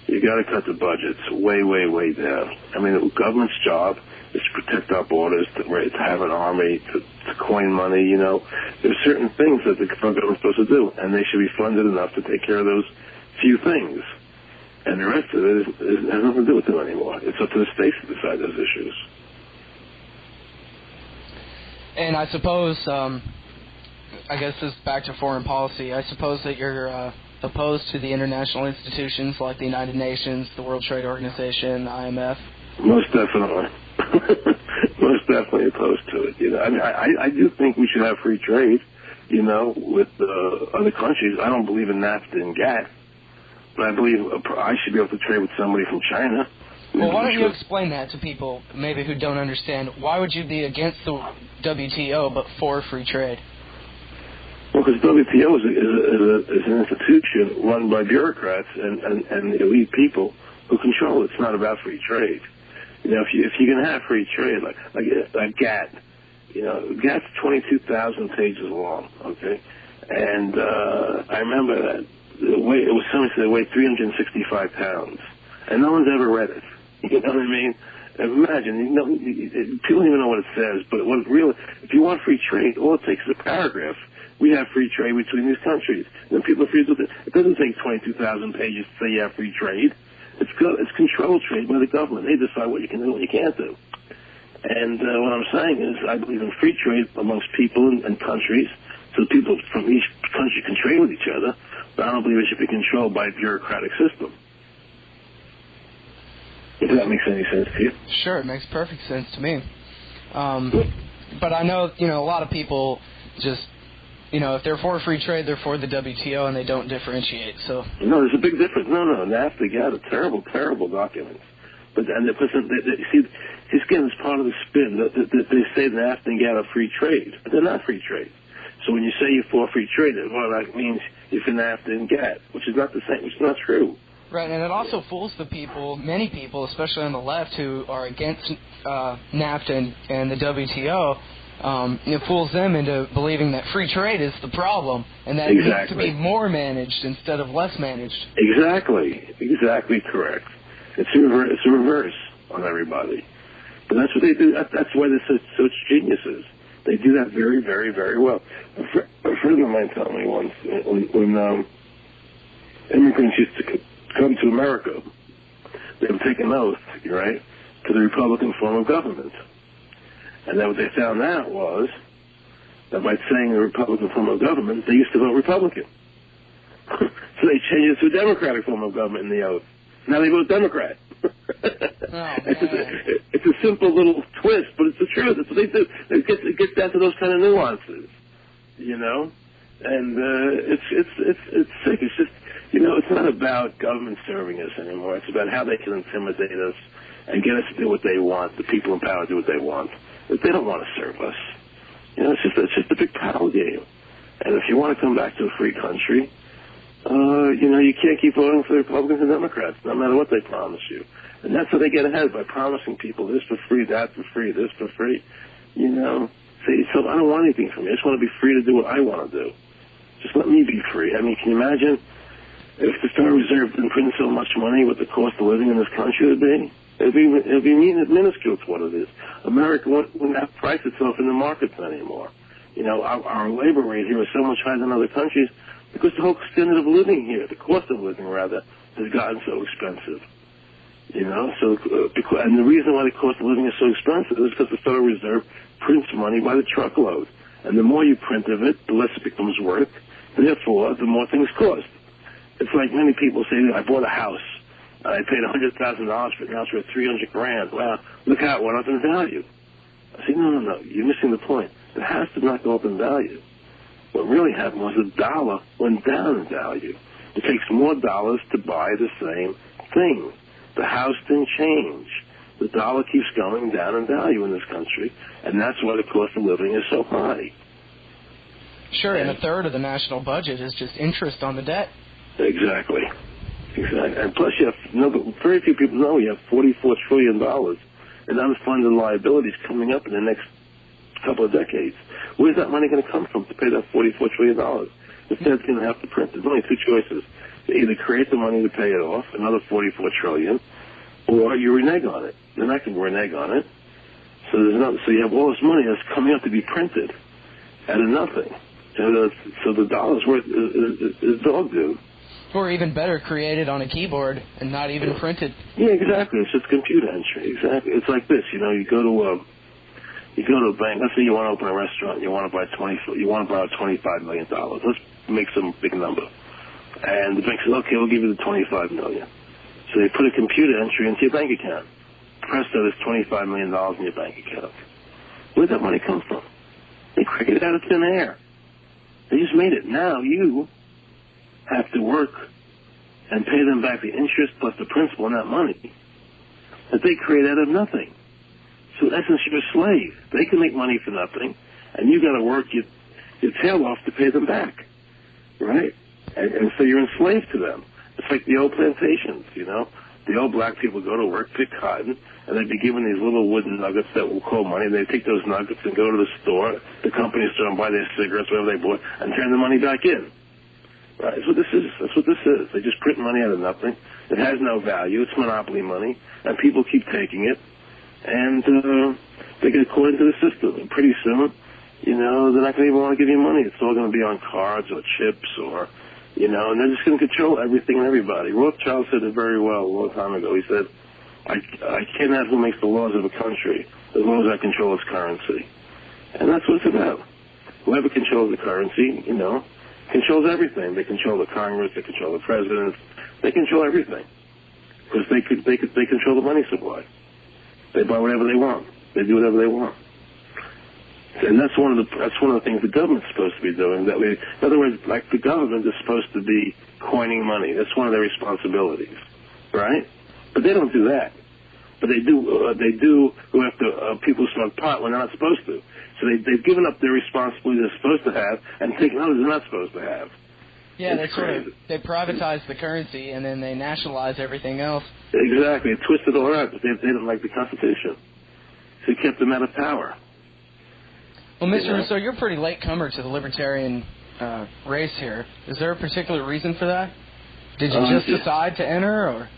You've got to cut the budgets way, way, way down. I mean, the government's job is to protect our borders, to have an army, to coin money, you know. There are certain things that the federal government's supposed to do, and they should be funded enough to take care of those few things. And the rest of it has nothing to do with them anymore. It's up to the states to decide those issues. And I suppose, I guess this is back to foreign policy. I suppose that you're opposed to the international institutions like the United Nations, the World Trade Organization, the IMF. Most definitely. Most definitely opposed to it. You know, I mean, I do think we should have free trade, you know, with other countries. I don't believe in NAFTA and GATT, but I believe I should be able to trade with somebody from China. Well, why don't you explain that to people maybe who don't understand? Why would you be against the WTO but for free trade? Well, because WTO is an institution run by bureaucrats and elite people who control it. It's not about free trade. You know, if you can have free trade, like GATT, you know, GATT's 22,000 pages long, okay? And I remember that it was somebody said it weighed 365 pounds, and no one's ever read it. You know what I mean? Imagine, you know, people don't even know what it says, but what it really, if you want free trade, all it takes is a paragraph. We have free trade between these countries. And then people are free to do it. It doesn't take 22,000 pages to say you have free trade. It's controlled trade by the government. They decide what you can do and what you can't do. And what I'm saying is I believe in free trade amongst people and countries, so people from each country can trade with each other, but I don't believe it should be controlled by a bureaucratic system. If that makes any sense to you. Sure, it makes perfect sense to me. But I know, you know, a lot of people just, you know, if they're for free trade, they're for the WTO, and they don't differentiate. So no, there's a big difference. No, NAFTA, GATT are terrible, terrible documents. But see, again, it's part of the spin. They say NAFTA and GATT are free trade, but they're not free trade. So when you say you're for free trade, well, that means you're for NAFTA and GATT, which is not the same. It's not true. Right, and it also fools the people, many people, especially on the left, who are against NAFTA and the WTO. It fools them into believing that free trade is the problem, and that it needs to be more managed instead of less managed. Exactly correct. It's a reverse on everybody. But that's what they do. That's why they're such geniuses. They do that very, very, very well. A friend of mine told me once, when immigrants used to come to America, they would take an oath, right, to the Republican form of government. And then what they found out was that by saying the Republican form of government, they used to vote Republican. So they changed it to a Democratic form of government in the oath. Now they vote Democrat. It's a simple little twist, but it's the truth. That's what they do. It gets down to those kind of nuances, you know. And it's sick. It's just, you know, it's not about government serving us anymore. It's about how they can intimidate us and get us to do what they want. The people in power do what they want. But they don't want to serve us. You know, it's just a big power game. And if you want to come back to a free country, you know, you can't keep voting for the Republicans and Democrats, no matter what they promise you. And that's how they get ahead, by promising people this for free, that for free, this for free. You know, say to yourself, I don't want anything from you. I just want to be free to do what I want to do. Just let me be free. I mean, can you imagine if the Federal Reserve didn't print so much money, what the cost of living in this country would be? It'd be minuscule to what it is. America wouldn't have priced itself in the markets anymore. You know, our labor rate here is so much higher than other countries because the whole standard of living here, the cost of living rather, has gotten so expensive. You know, and the reason why the cost of living is so expensive is because the Federal Reserve prints money by the truckload. And the more you print of it, the less it becomes worth. Therefore, the more things cost. It's like many people say, I bought a house. I paid $100,000 for it. Now it's worth $300,000. Wow, look how it went up in value. I say, no. You're missing the point. It has to not go up in value. What really happened was the dollar went down in value. It takes more dollars to buy the same thing. The house didn't change. The dollar keeps going down in value in this country, and that's why the cost of living is so high. Sure, and a third of the national budget is just interest on the debt. Exactly. And plus, very few people know you have $44 trillion in unfunded liabilities coming up in the next couple of decades. Where's that money going to come from to pay that $44 trillion? The Fed's going to have to print. There's only two choices. They either create the money to pay it off, another $44 trillion, or you renege on it. They're not going to renege on it. So you have all this money that's coming up to be printed out of nothing. So the dollar's worth is dog doo. Or even better, created on a keyboard and not even printed. Yeah, exactly. It's just computer entry. Exactly. It's like this. You know, you go You go to a bank. Let's say you want to open a restaurant. You want to borrow $25 million. Let's make some big number. And the bank says, okay, we'll give you the $25 million. So they put a computer entry into your bank account. Presto, there's $25 million in your bank account. Where'd that money come from? They created it out of thin air. They just made it. Now you have to work and pay them back the interest plus the principal on that money that they create out of nothing. So in essence, you're a slave. They can make money for nothing, and you got to work your tail off to pay them back, right? And so you're enslaved to them. It's like the old plantations, you know. The old black people go to work, pick cotton, and they'd be given these little wooden nuggets that we'll call money. They'd take those nuggets and go to the store, the company store, and buy their cigarettes, whatever they bought, and turn the money back in. Right? That's what this is. That's what this is. They just print money out of nothing. It has no value. It's monopoly money, and people keep taking it, and they get caught into the system. And pretty soon, you know, they're not going to even want to give you money. It's all going to be on cards or chips or, you know, and they're just going to control everything and everybody. Rothschild said it very well a long time ago. He said, I cannot who makes the laws of a country as long as I control its currency. And that's what it's about. Whoever controls the currency, you know, controls everything. They control the Congress, they control the president, they control everything. Because they control the money supply. They buy whatever they want. They do whatever they want. And that's one of the things the government's supposed to be doing. That way, in other words, like the government is supposed to be coining money. That's one of their responsibilities, right? But they don't do that. But they do go after people who smoke pot when they're not supposed to. So they've given up their responsibility they're supposed to have and taken others they're not supposed to have. Yeah, they privatize the currency and then they nationalize everything else. Exactly. They twist it all around because they didn't like the Constitution. So it kept them out of power. Well, Mr. Russo, you're a pretty late comer to the Libertarian race here. Is there a particular reason for that? Did you just decide to enter, or?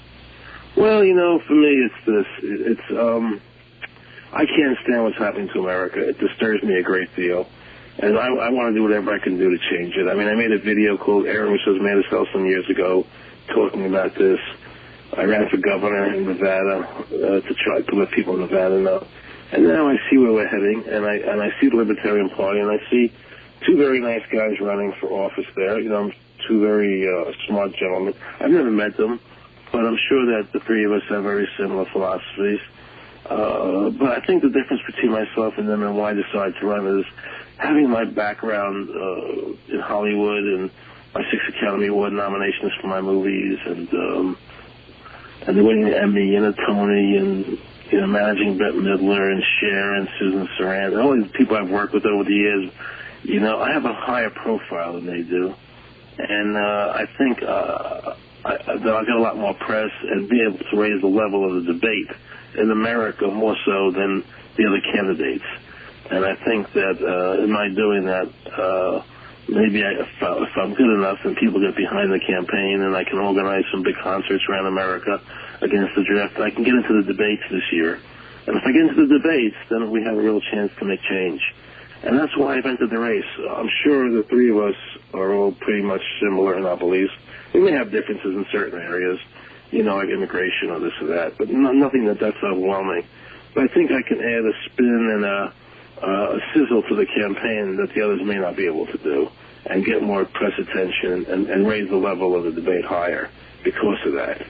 Well, you know, for me, it's this. I can't stand what's happening to America. It disturbs me a great deal. And I want to do whatever I can do to change it. I mean, I made a video called Aaron Russo's Made Us Sell some years ago talking about this. I ran for governor in Nevada to try to let people in Nevada know. And now I see where we're heading, and I see the Libertarian Party, and I see two very nice guys running for office there. You know, two very smart gentlemen. I've never met them, but I'm sure that the three of us have very similar philosophies. But I think the difference between myself and them and why I decided to run is having my background in Hollywood and my 6 Academy Award nominations for my movies and winning an Emmy and a Tony and, you know, managing Bette Midler and Cher and Susan Sarandon, all these people I've worked with over the years. You know, I have a higher profile than they do. And I think that I'll get a lot more press and be able to raise the level of the debate in America more so than the other candidates. And I think that in my doing that, maybe if I'm good enough and people get behind the campaign and I can organize some big concerts around America against the draft, I can get into the debates this year. And if I get into the debates, then we have a real chance to make change. And that's why I've entered the race. I'm sure the three of us are all pretty much similar in our beliefs. We may have differences in certain areas, you know, like immigration or this or that, but nothing that's overwhelming. But I think I can add a spin and a sizzle to the campaign that the others may not be able to do and get more press attention and raise the level of the debate higher because of that.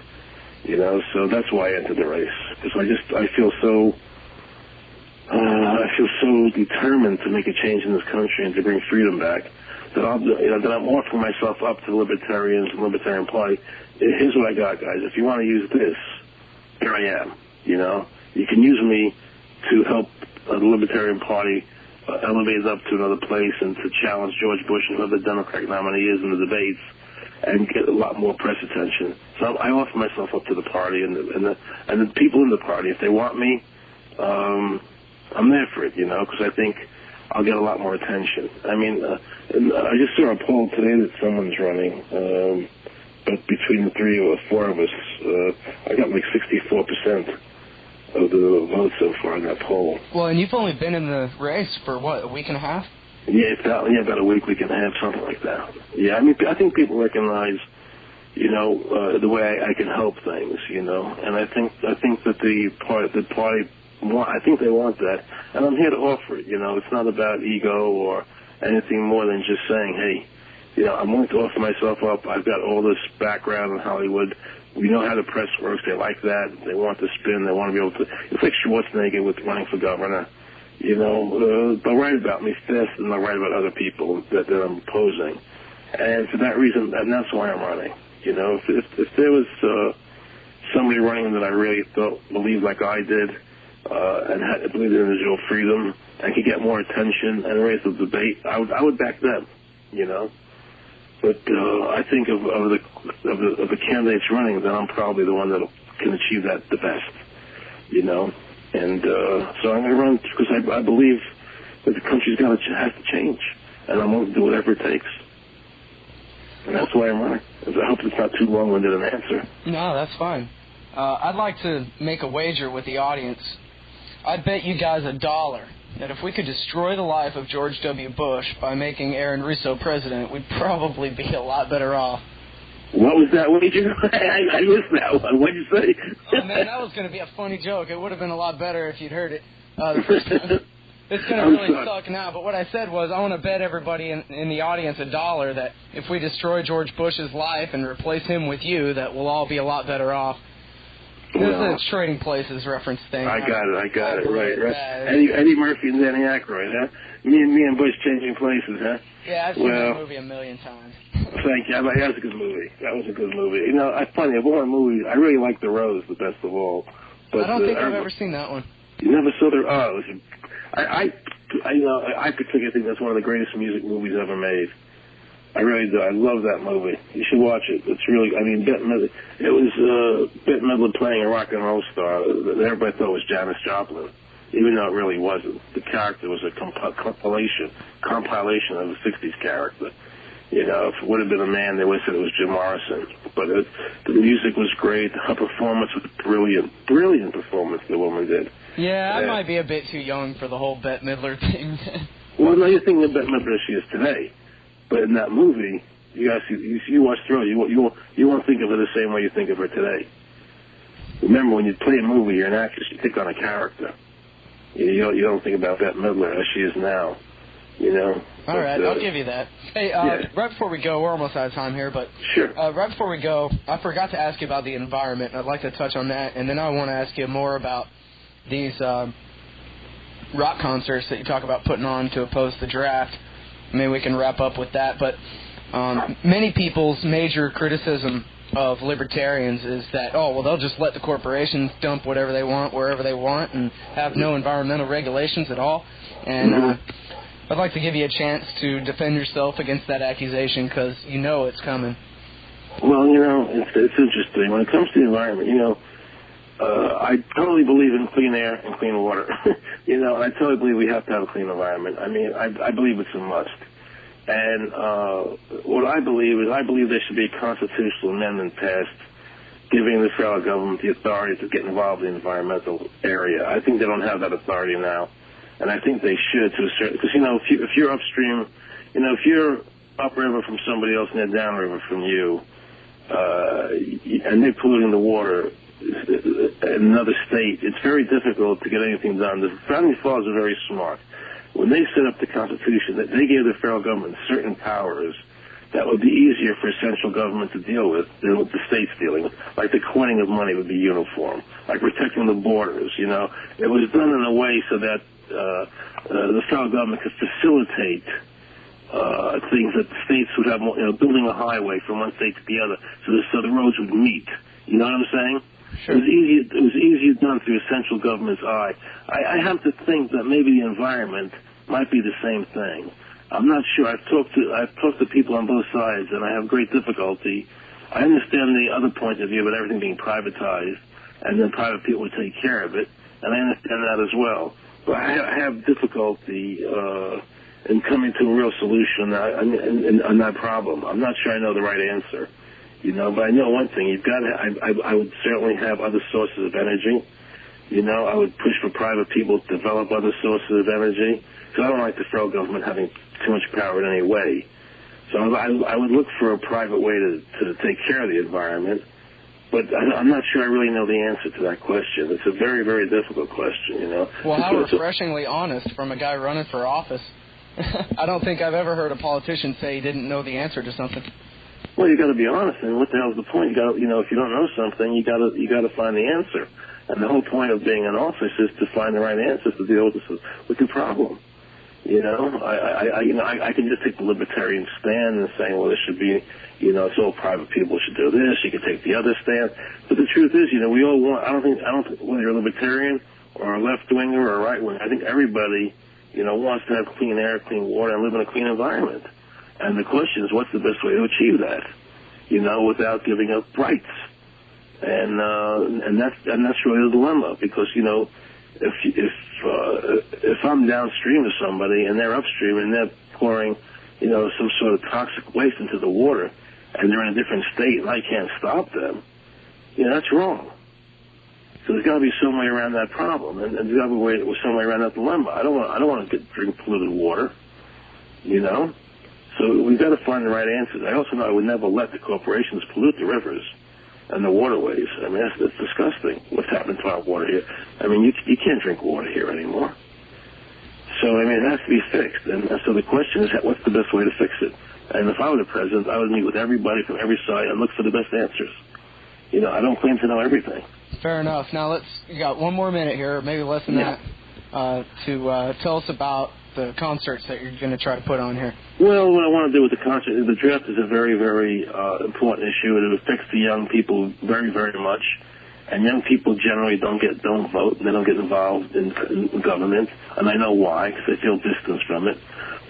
You know, so that's why I entered the race. Because I feel so determined to make a change in this country and to bring freedom back that I'm offering myself up to the Libertarians and Libertarian Party. Here's what I got, guys. If you want to use this, here I am. You know, you can use me to help the Libertarian Party elevate it up to another place and to challenge George Bush and whoever the Democratic nominee is in the debates and get a lot more press attention. So I offer myself up to the party and the people in the party. If they want me, I'm there for it, you know, because I think I'll get a lot more attention. I mean, I just saw a poll today that someone's running, but between the four of us, I got like 64% of the vote so far in that poll. Well, and you've only been in the race for, what, a week and a half? Yeah, about a week and a half, something like that. Yeah, I mean, I think people recognize, you know, the way I can help things, you know, and I think that the party, I think they want that. And I'm here to offer it. It's not about ego or anything more than just saying, hey, I'm willing to offer myself up. I've got all this background in Hollywood. We know how the press works. They like that. They want to spin. They want to be able to. It's like Schwarzenegger with running for governor. They'll write about me fast, and they'll write about other people that I'm opposing. And for that reason, and that's why I'm running. If there was somebody running that I really believed like I did, and believed in individual freedom, and could get more attention and raise the debate, I would back them. But I think of the candidates running, then I'm probably the one that can achieve that the best. And so I'm going to run because I believe that the country's has to change, and I'm willing to do whatever it takes. And that's why I'm running. I hope it's not too long-winded an answer. No, that's fine. I'd like to make a wager with the audience. I'd bet you guys $1 that if we could destroy the life of George W. Bush by making Aaron Russo president, we'd probably be a lot better off. What was that wager? I missed that one. What'd you say? Oh, man, that was going to be a funny joke. It would have been a lot better if you'd heard it the first time. It's going to really suck now, but what I said was I want to bet everybody in the audience $1 that if we destroy George Bush's life and replace him with you, that we'll all be a lot better off. This is a Trading Places reference thing. I got it. Right. Eddie Murphy and Danny Aykroyd, huh? Me and Bush changing places, huh? Yeah, I've seen that movie a million times. Thank you. That was a good movie. It's funny. Of all the movies, I really like The Rose the best of all. But I don't think I've ever seen that one. You never saw The Rose? I particularly think that's one of the greatest music movies ever made. I really do. I love that movie. You should watch it. It's really, Bette Midler. It was Bette Midler playing a rock and roll star that everybody thought was Janis Joplin, even though it really wasn't. The character was a compilation of a 60s character. If it would have been a man, they would have said it was Jim Morrison. But the music was great. Her performance was brilliant performance the woman did. Yeah, I might be a bit too young for the whole Bette Midler thing. Well, no, you're thinking of Bette Midler as she is today. But in that movie, you watch through it, you won't think of her the same way you think of her today. Remember, when you play a movie, you're an actress. You take on a character. You don't think about Bette Midler as she is now. All right, I'll give you that. Hey, right before we go, we're almost out of time here, but sure. Right before we go, I forgot to ask you about the environment. I'd like to touch on that, and then I want to ask you more about these rock concerts that you talk about putting on to oppose the draft. Maybe we can wrap up with that. But many people's major criticism of libertarians is that, they'll just let the corporations dump whatever they want wherever they want and have no environmental regulations at all. And I'd like to give you a chance to defend yourself against that accusation because it's coming. Well, it's interesting. When it comes to the environment, I totally believe in clean air and clean water. I totally believe we have to have a clean environment. I believe it's a must. And what I believe there should be a constitutional amendment passed giving the federal government the authority to get involved in the environmental area. I think they don't have that authority now. And I think they should to a certain, because, if you're upstream, if you're upriver from somebody else and they're downriver from you, and they're polluting the water in another state, it's very difficult to get anything done. The founding fathers are very smart. When they set up the Constitution, they gave the federal government certain powers that would be easier for central government to deal with than what the state's dealing with. Like the coining of money would be uniform, like protecting the borders. It was done in a way so that the federal government could facilitate things that the states would have, building a highway from one state to the other, so the roads would meet. You know what I'm saying? Sure. It was easier done through a central government's eye. I have to think that maybe the environment might be the same thing. I'm not sure. I've talked to people on both sides, and I have great difficulty. I understand the other point of view about everything being privatized, and then private people would take care of it, and I understand that as well. But I have difficulty in coming to a real solution on that problem. I'm not sure I know the right answer. But I know one thing. I would certainly have other sources of energy. I would push for private people to develop other sources of energy. Because I don't like the federal government having too much power in any way. So I would look for a private way to take care of the environment. But I'm not sure I really know the answer to that question. It's a very, very difficult question, you know. Well, how refreshingly honest from a guy running for office. I don't think I've ever heard a politician say he didn't know the answer to something. Well, you got to be honest, and what the hell's the point? You got, you know, if you don't know something, you got to find the answer. And the whole point of being in office is to find the right answers to deal with the problem. You know, I can just take the libertarian stand and say, well, this should be, you know, it's all private people should do this. You can take the other stand, but the truth is, you know, we all want. I don't think whether you're a libertarian or a left winger or a right winger, I think everybody, you know, wants to have clean air, clean water, and live in a clean environment. And the question is, what's the best way to achieve that? You know, without giving up rights. And that's really the dilemma, because, you know, if I'm downstream of somebody and they're upstream and they're pouring, you know, some sort of toxic waste into the water and they're in a different state and I can't stop them, you know, that's wrong. So there's got to be some way around that problem, and there's got to be some way around that dilemma. I don't want to drink polluted water, you know. So we've got to find the right answers. I also know I would never let the corporations pollute the rivers and the waterways. I mean, that's disgusting what's happening to our water here. I mean, you can't drink water here anymore. So, I mean, it has to be fixed. And so the question is, what's the best way to fix it? And if I were the president, I would meet with everybody from every side and look for the best answers. You know, I don't claim to know everything. Fair enough. Now, you got one more minute here, maybe less than that, to tell us about the concerts that you're going to try to put on here. Well, what I want to do with the concert, the draft is a very, very important issue, and it affects the young people very, very much. And young people generally don't vote, and they don't get involved in government, and I know why, because they feel distanced from it.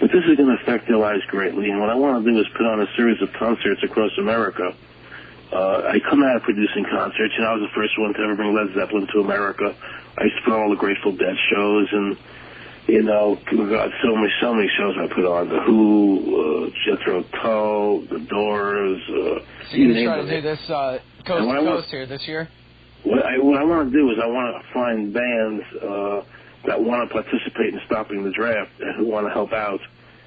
But this is going to affect their lives greatly, and what I want to do is put on a series of concerts across America. I come out of producing concerts, and I was the first one to ever bring Led Zeppelin to America. I used to put on all the Grateful Dead shows, and you know, God, so many shows I put on. The Who, Jethro Tull, The Doors. So you're going to try to do this coast to coast here this year? What I want to do is I want to find bands that want to participate in stopping the draft and who want to help out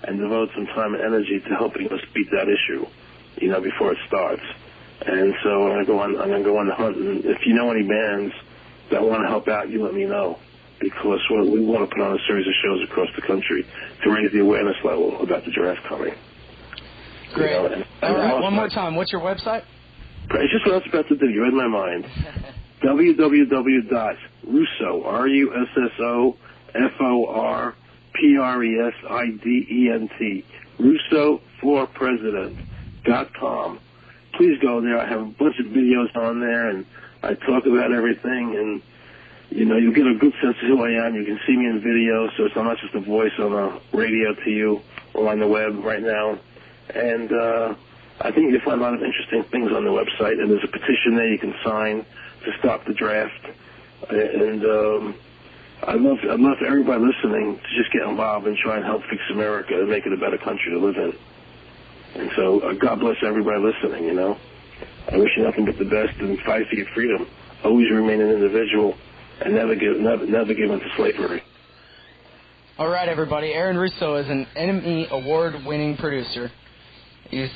and devote some time and energy to helping us beat that issue, you know, before it starts. And so I'm going to go on the hunt. And if you know any bands that want to help out, you let me know, because we want to put on a series of shows across the country to raise the awareness level about the draft coming. Great. You know, all right, one more time. What's your website? It's just what I was about to do. You read my mind. www.russo, RUSSO, Russo4President.com. Please go there. I have a bunch of videos on there, and I talk about everything, and you know, you'll get a good sense of who I am. You can see me in video, so I'm not just a voice on the radio to you or on the web right now. And I think you'll find a lot of interesting things on the website, and there's a petition there you can sign to stop the draft. And I'd love for everybody listening to just get involved and try and help fix America and make it a better country to live in. And so God bless everybody listening, you know. I wish you nothing but the best, and fight for your freedom. Always remain an individual and never give into slavery. All right, everybody. Aaron Russo is an Emmy Award-winning producer. You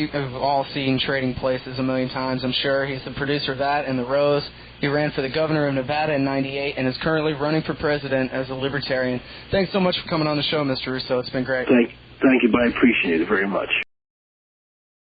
have all seen Trading Places a million times, I'm sure. He's the producer of that and The Rose. He ran for the governor of Nevada in '98 and is currently running for president as a Libertarian. Thanks so much for coming on the show, Mr. Russo. It's been great. Thank you, but I appreciate it very much.